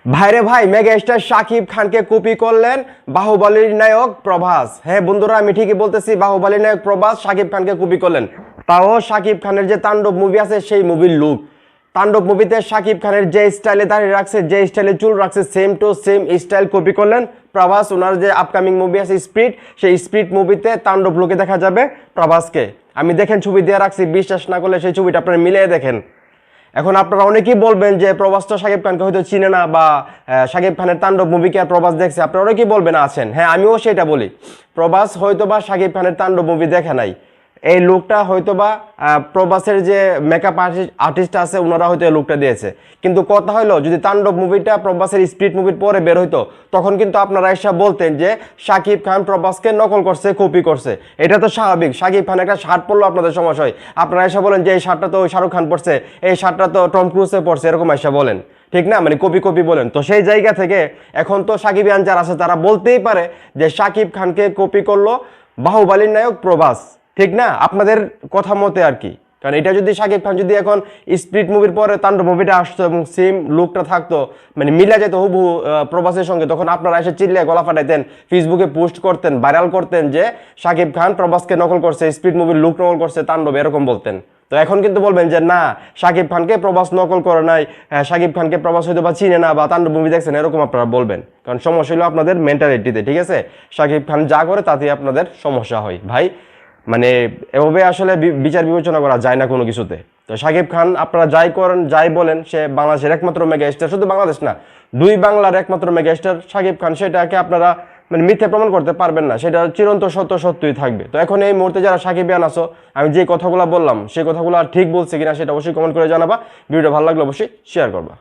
ভাইরে ভাই, mega star Shakib খানকে কপি করলেন বাহুবলীর নায়ক প্রভাস। হ্যাঁ বন্ধুরা, আমি ঠিকই বলতেছি, বাহুবলীর নায়ক প্রভাস শাকিব খানকে কপি করলেন। তাও শাকিব খানের যে তাণ্ডব মুভি আছে সেই মুভির লুক। তাণ্ডব মুভিতে শাকিব খানের যে স্টাইলে দাঁড়িয়ে রাখছে, যে স্টাইলে চুল রাখছে, same to same style copy করলেন প্রভাস। ওনার যে আপকামিং মুভি আছে স্পিড, সেই স্পিড মুভিতে তাণ্ডব লুকে দেখা যাবে প্রভাসকে। আমি দেখেন ছবি দিয়ে রাখছি, বিশ্বাস না করলে সেই ছবিটা আপনারা মিলিয়ে দেখেন। এখন আপনারা অনেকেই বলবেন যে প্রভাস তো শাকিব খানকে হয়তো চিনে না, বা শাকিব খানের তাণ্ডব মুভিকে আর প্রভাস দেখছে। আপনারা অনেকেই বলবেন আছেন, হ্যাঁ আমিও সেটা বলি, প্রভাস হয়তো বা শাকিব খানের তাণ্ডব মুভি দেখে নাই। এই লুকটা হয়তো বা প্রভাসের যে মেকআপ আর্টিস্ট আছে ওনারা হয়তো এই লুকটা দিয়েছে। কিন্তু কথা হলো, যদি তাণ্ডব মুভিটা প্রভাসের স্পিড মুভির পরে বের হইতো, তখন কিন্তু আপনারা এসে বলতেন যে শাকিব খান প্রভাসকে নকল করছে, কপি করছে। এটা তো স্বাভাবিক। শাকিব খান একটা শার্ট পরলো আপনাদের সমস্যা হয়, আপনারা এসে বলেন যে এই শার্টটা তো শাহরুখ খান পরছে, এই শার্টটা তো টম ক্রুজে পরছে, এরকম এসে বলেন, ঠিক না? মানে কপি কপি বলেন। তো সেই জায়গা থেকে এখন তো সাকিবিয়ান যারা আছে তারা বলতেই পারে যে শাকিব খানকে কপি করলো বাহুবলীর নায়ক প্রভাস, ঠিক না? আপনাদের কথা মতে আর কি। কারণ এটা যদি শাকিব খান যদি এখন স্পিড মুভির পরে তাণ্ডব মুভিটা আসতো এবং সেম লুকটা থাকতো, মানে মিলা যেত হুবহু প্রভাসের সঙ্গে, তখন আপনারা এসে চিল্লে গলা ফাটাইতেন, ফেসবুকে পোস্ট করতেন, ভাইরাল করতেন যে শাকিব খান প্রভাসকে নকল করছে, স্পিড মুভির লুক নকল করছে, তাণ্ডব, এরকম বলতেন। তো এখন কিন্তু বলবেন যে না, শাকিব খানকে প্রভাস নকল করে নাই, শাকিব খানকে প্রভাস হয়তো বা চিনে না, বা তাণ্ডব মুভি দেখছেন, এরকম আপনারা বলবেন। কারণ সমস্যা হলো আপনাদের মেন্টালিটিতে, ঠিক আছে? শাকিব খান যা করে তাতেই আপনাদের সমস্যা হয় ভাই। মানে এভাবে আসলে বিচার বিবেচনা করা যায় না কোনো কিছুতে। তো শাকিব খান আপনারা যাই করেন যাই বলেন, সে বাংলাদেশের একমাত্র মেগা স্টার, শুধু বাংলাদেশ না, দুই বাংলার একমাত্র মেগা স্টার শাকিব খান। সেটাকে আপনারা মানে মিথ্যে প্রমাণ করতে পারবেন না, সেটা চিরন্তন সত্যই থাকবে। তো এখন এই মুহূর্তে যারা সাকিবিয়ান আছো, আমি যে কথাগুলো বললাম সেই কথাগুলো ঠিক বলছি কিনা সেটা অবশ্যই কমেন্ট করে জানাবা। ভিডিওটা ভালো লাগলে অবশ্যই শেয়ার করবা।